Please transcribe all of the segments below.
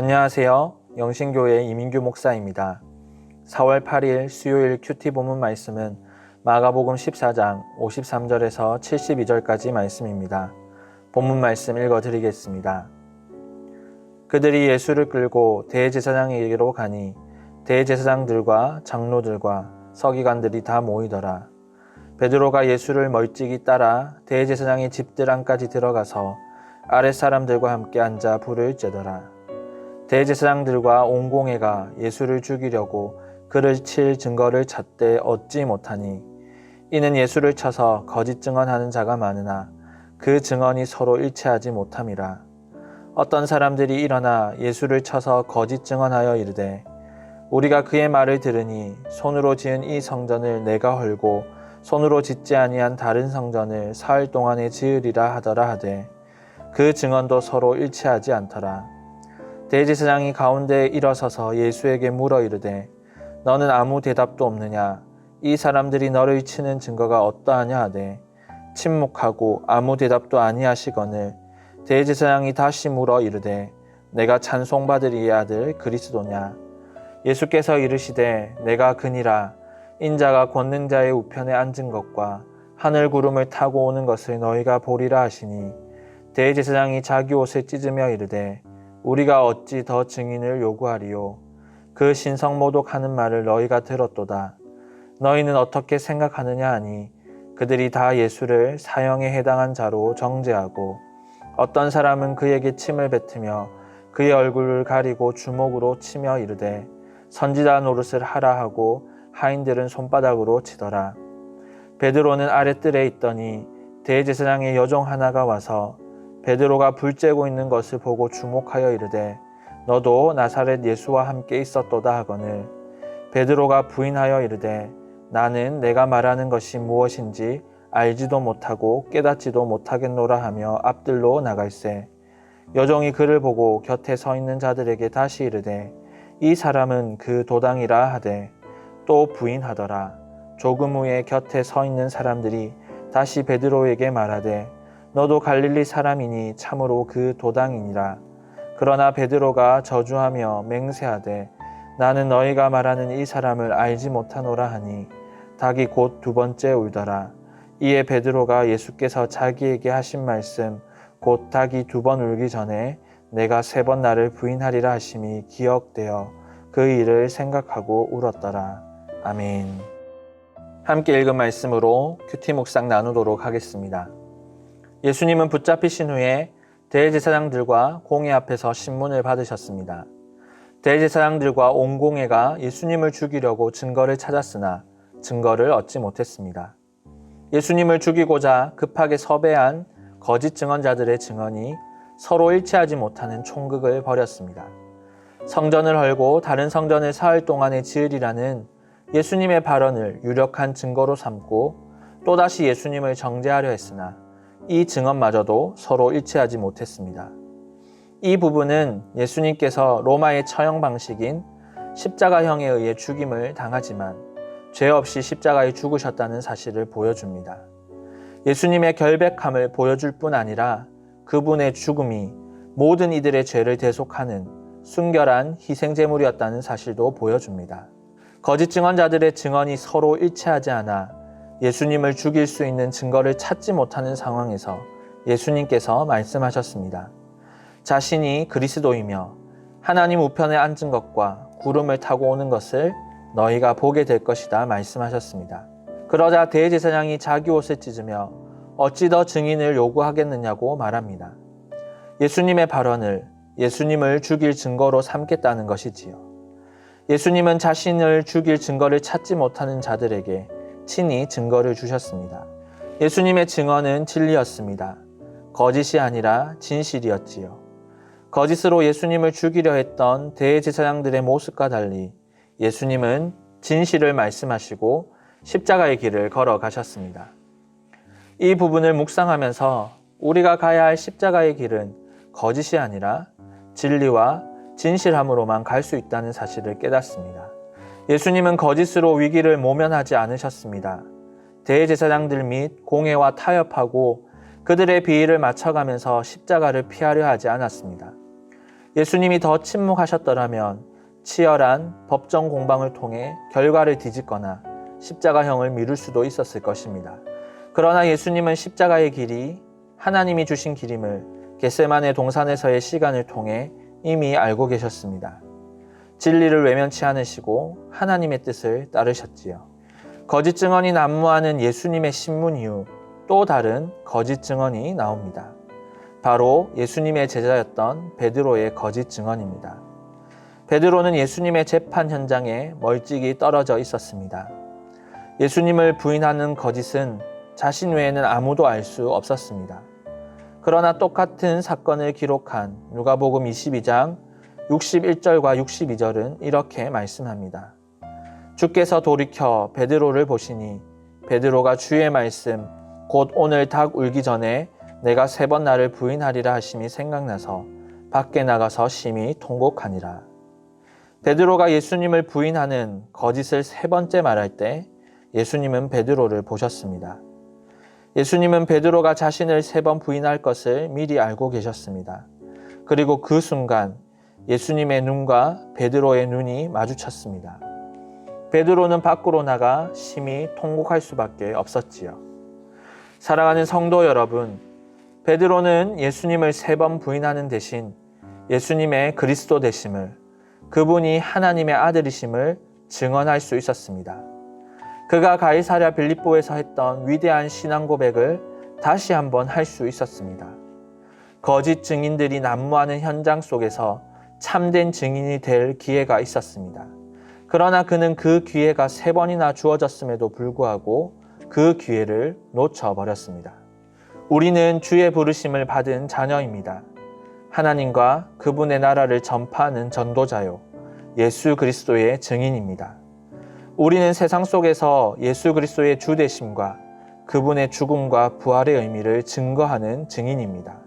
안녕하세요. 영신교회 이민규 목사입니다. 4월 8일 수요일 큐티 본문 말씀은 마가복음 14장 53절에서 72절까지 말씀입니다. 본문 말씀 읽어드리겠습니다. 그들이 예수를 끌고 대제사장에게로 가니 대제사장들과 장로들과 서기관들이 다 모이더라. 베드로가 예수를 멀찍이 따라 대제사장의 집들 안까지 들어가서 아랫사람들과 함께 앉아 불을 쬐더라. 대제사장들과 온 공회가 예수를 죽이려고 그를 칠 증거를 찾되 얻지 못하니 이는 예수를 쳐서 거짓 증언하는 자가 많으나 그 증언이 서로 일치하지 못함이라. 어떤 사람들이 일어나 예수를 쳐서 거짓 증언하여 이르되 우리가 그의 말을 들으니 손으로 지은 이 성전을 내가 헐고 손으로 짓지 아니한 다른 성전을 사흘 동안에 지으리라 하더라 하되 그 증언도 서로 일치하지 않더라. 대제사장이 가운데에 일어서서 예수에게 물어 이르되 너는 아무 대답도 없느냐? 이 사람들이 너를 치는 증거가 어떠하냐 하되 침묵하고 아무 대답도 아니하시거늘 대제사장이 다시 물어 이르되 내가 찬송받을 이의 아들 그리스도냐? 예수께서 이르시되 내가 그니라. 인자가 권능자의 우편에 앉은 것과 하늘 구름을 타고 오는 것을 너희가 보리라 하시니 대제사장이 자기 옷을 찢으며 이르되 우리가 어찌 더 증인을 요구하리요? 그 신성모독하는 말을 너희가 들었도다. 너희는 어떻게 생각하느냐 하니 그들이 다 예수를 사형에 해당한 자로 정죄하고 어떤 사람은 그에게 침을 뱉으며 그의 얼굴을 가리고 주먹으로 치며 이르되 선지자 노릇을 하라 하고 하인들은 손바닥으로 치더라. 베드로는 아랫뜰에 있더니 대제사장의 여종 하나가 와서 베드로가 불 쬐고 있는 것을 보고 주목하여 이르되 너도 나사렛 예수와 함께 있었도다 하거늘 베드로가 부인하여 이르되 나는 내가 말하는 것이 무엇인지 알지도 못하고 깨닫지도 못하겠노라 하며 앞뜰로 나갈새 여종이 그를 보고 곁에 서 있는 자들에게 다시 이르되 이 사람은 그 도당이라 하되 또 부인하더라. 조금 후에 곁에 서 있는 사람들이 다시 베드로에게 말하되 너도 갈릴리 사람이니 참으로 그 도당이니라. 그러나 베드로가 저주하며 맹세하되 나는 너희가 말하는 이 사람을 알지 못하노라 하니 닭이 곧 두 번째 울더라. 이에 베드로가 예수께서 자기에게 하신 말씀 곧 닭이 두 번 울기 전에 내가 세 번 나를 부인하리라 하심이 기억되어 그 일을 생각하고 울었더라. 아멘. 함께 읽은 말씀으로 큐티 묵상 나누도록 하겠습니다. 예수님은 붙잡히신 후에 대제사장들과 공회 앞에서 신문을 받으셨습니다. 대제사장들과 온 공회가 예수님을 죽이려고 증거를 찾았으나 증거를 얻지 못했습니다. 예수님을 죽이고자 급하게 섭외한 거짓 증언자들의 증언이 서로 일치하지 못하는 총극을 벌였습니다. 성전을 헐고 다른 성전을 사흘 동안에 지으리라는 예수님의 발언을 유력한 증거로 삼고 또다시 예수님을 정죄하려 했으나 이 증언마저도 서로 일치하지 못했습니다. 이 부분은 예수님께서 로마의 처형 방식인 십자가형에 의해 죽임을 당하지만 죄 없이 십자가에 죽으셨다는 사실을 보여줍니다. 예수님의 결백함을 보여줄 뿐 아니라 그분의 죽음이 모든 이들의 죄를 대속하는 순결한 희생제물이었다는 사실도 보여줍니다. 거짓 증언자들의 증언이 서로 일치하지 않아 예수님을 죽일 수 있는 증거를 찾지 못하는 상황에서 예수님께서 말씀하셨습니다. 자신이 그리스도이며 하나님 우편에 앉은 것과 구름을 타고 오는 것을 너희가 보게 될 것이다 말씀하셨습니다. 그러자 대제사장이 자기 옷을 찢으며 어찌 더 증인을 요구하겠느냐고 말합니다. 예수님의 발언을 예수님을 죽일 증거로 삼겠다는 것이지요. 예수님은 자신을 죽일 증거를 찾지 못하는 자들에게 친히 증거를 주셨습니다. 예수님의 증언은 진리였습니다. 거짓이 아니라 진실이었지요. 거짓으로 예수님을 죽이려 했던 대제사장들의 모습과 달리 예수님은 진실을 말씀하시고 십자가의 길을 걸어가셨습니다. 이 부분을 묵상하면서 우리가 가야 할 십자가의 길은 거짓이 아니라 진리와 진실함으로만 갈 수 있다는 사실을 깨닫습니다. 예수님은 거짓으로 위기를 모면하지 않으셨습니다. 대제사장들 및 공회와 타협하고 그들의 비위를 맞춰가면서 십자가를 피하려 하지 않았습니다. 예수님이 더 침묵하셨더라면 치열한 법정 공방을 통해 결과를 뒤집거나 십자가형을 미룰 수도 있었을 것입니다. 그러나 예수님은 십자가의 길이 하나님이 주신 길임을 겟세마네 동산에서의 시간을 통해 이미 알고 계셨습니다. 진리를 외면치 않으시고 하나님의 뜻을 따르셨지요. 거짓 증언이 난무하는 예수님의 신문 이후 또 다른 거짓 증언이 나옵니다. 바로 예수님의 제자였던 베드로의 거짓 증언입니다. 베드로는 예수님의 재판 현장에 멀찍이 떨어져 있었습니다. 예수님을 부인하는 거짓은 자신 외에는 아무도 알 수 없었습니다. 그러나 똑같은 사건을 기록한 누가복음 22장 61절과 62절은 이렇게 말씀합니다. 주께서 돌이켜 베드로를 보시니 베드로가 주의 말씀 곧 오늘 닭 울기 전에 내가 3번 나를 부인하리라 하심이 생각나서 밖에 나가서 심히 통곡하니라. 베드로가 예수님을 부인하는 거짓을 3번째 말할 때 예수님은 베드로를 보셨습니다. 예수님은 베드로가 자신을 3번 부인할 것을 미리 알고 계셨습니다. 그리고 그 순간 예수님의 눈과 베드로의 눈이 마주쳤습니다. 베드로는 밖으로 나가 심히 통곡할 수밖에 없었지요. 사랑하는 성도 여러분, 베드로는 예수님을 3번 부인하는 대신 예수님의 그리스도 되심을, 그분이 하나님의 아들이심을 증언할 수 있었습니다. 그가 가이사랴 빌립보에서 했던 위대한 신앙 고백을 다시 한번 할 수 있었습니다. 거짓 증인들이 난무하는 현장 속에서 참된 증인이 될 기회가 있었습니다. 그러나 그는 그 기회가 3번이나 주어졌음에도 불구하고 그 기회를 놓쳐버렸습니다. 우리는 주의 부르심을 받은 자녀입니다. 하나님과 그분의 나라를 전파하는 전도자요, 예수 그리스도의 증인입니다. 우리는 세상 속에서 예수 그리스도의 주되심과 그분의 죽음과 부활의 의미를 증거하는 증인입니다.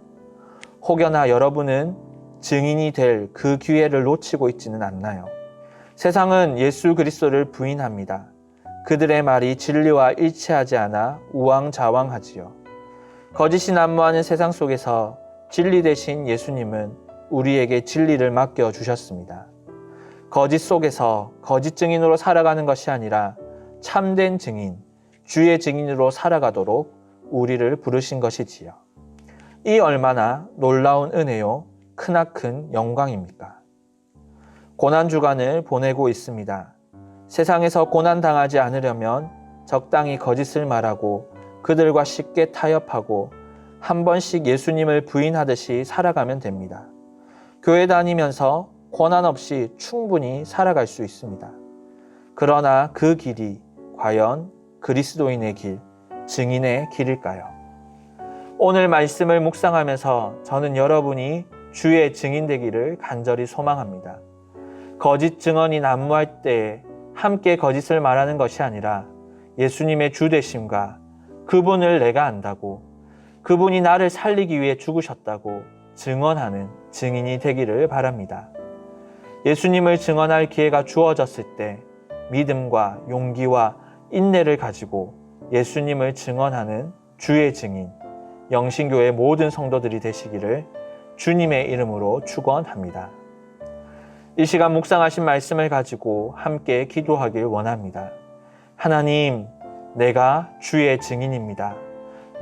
혹여나 여러분은 증인이 될 그 기회를 놓치고 있지는 않나요? 세상은 예수 그리스도를 부인합니다. 그들의 말이 진리와 일치하지 않아 우왕좌왕하지요. 거짓이 난무하는 세상 속에서 진리 대신 예수님은 우리에게 진리를 맡겨주셨습니다. 거짓 속에서 거짓 증인으로 살아가는 것이 아니라 참된 증인, 주의 증인으로 살아가도록 우리를 부르신 것이지요. 이 얼마나 놀라운 은혜요, 크나큰 영광입니까? 고난주간을 보내고 있습니다. 세상에서 고난당하지 않으려면 적당히 거짓을 말하고 그들과 쉽게 타협하고 한 번씩 예수님을 부인하듯이 살아가면 됩니다. 교회 다니면서 고난 없이 충분히 살아갈 수 있습니다. 그러나 그 길이 과연 그리스도인의 길, 증인의 길일까요? 오늘 말씀을 묵상하면서 저는 여러분이 주의 증인 되기를 간절히 소망합니다. 거짓 증언이 난무할 때에 함께 거짓을 말하는 것이 아니라 예수님의 주되심과 그분을 내가 안다고, 그분이 나를 살리기 위해 죽으셨다고 증언하는 증인이 되기를 바랍니다. 예수님을 증언할 기회가 주어졌을 때 믿음과 용기와 인내를 가지고 예수님을 증언하는 주의 증인, 영신교회 모든 성도들이 되시기를 주님의 이름으로 축원합니다. 이 시간 묵상하신 말씀을 가지고 함께 기도하길 원합니다. 하나님, 내가 주의 증인입니다.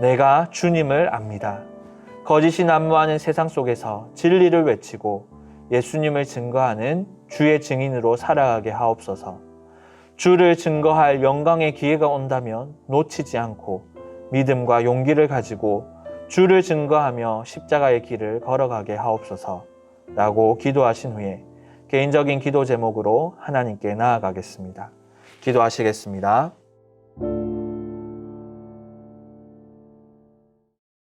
내가 주님을 압니다. 거짓이 난무하는 세상 속에서 진리를 외치고 예수님을 증거하는 주의 증인으로 살아가게 하옵소서. 주를 증거할 영광의 기회가 온다면 놓치지 않고 믿음과 용기를 가지고 주를 증거하며 십자가의 길을 걸어가게 하옵소서 라고 기도하신 후에 개인적인 기도 제목으로 하나님께 나아가겠습니다. 기도하시겠습니다.